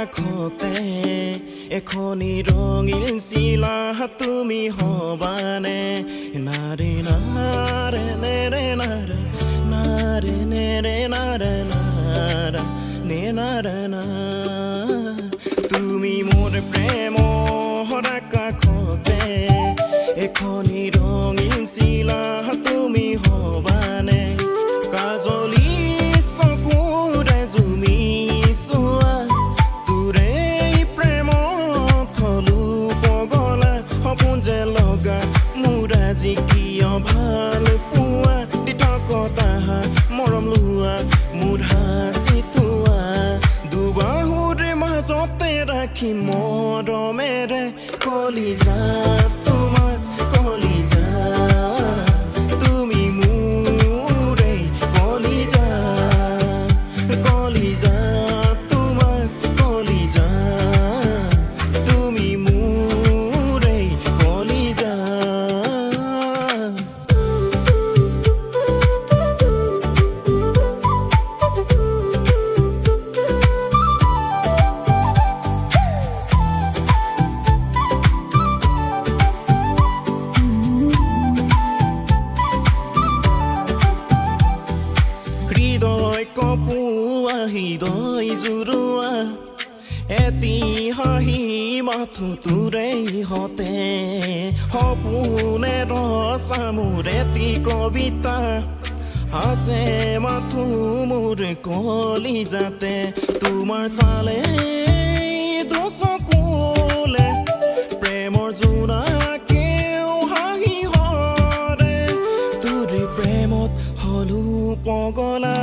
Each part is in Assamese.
কাষতে এখনি ৰঙীন চিলা তুমি হবানে নাৰে নাৰে নেৰে নাৰে নাৰে নেৰে নাৰে নাৰা নে নাৰা না তুমি মোৰ প্ৰেমৰ কাষতে এখনি ৰঙীন চিলা তুমি হবানে কাজলি চকুৰে জুমি চোৱা তোৰে প্ৰেমত থলো পগলা সপোন যে লগা মোৰ আজি কিয় ভাল পোৱা দিঠকতা মৰম লোৱা মোৰ হাঁচি থোৱা দুবাহুৰে মাজতে ৰাখি মৰমেৰে কলিজা তোমাৰ কলিজা তুমি মোৰে কলিজা কলিজা তোমাৰ কলিজা তুমি মোৰে কলিজা হৃদয় কপোৱা হৃদয় জুৰুৱা এটি হাঁহি মাথো তোৰে হতে সপোনে ৰচা মোৰ এটি কবিতা আছে মাথো মোৰ কলিজাতে তোমাৰ চালে চকুলে প্ৰেমৰ জোনাকেও হাঁহি হৰে তোৰ প্ৰেমত হলো পগলা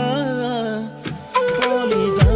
কলিজা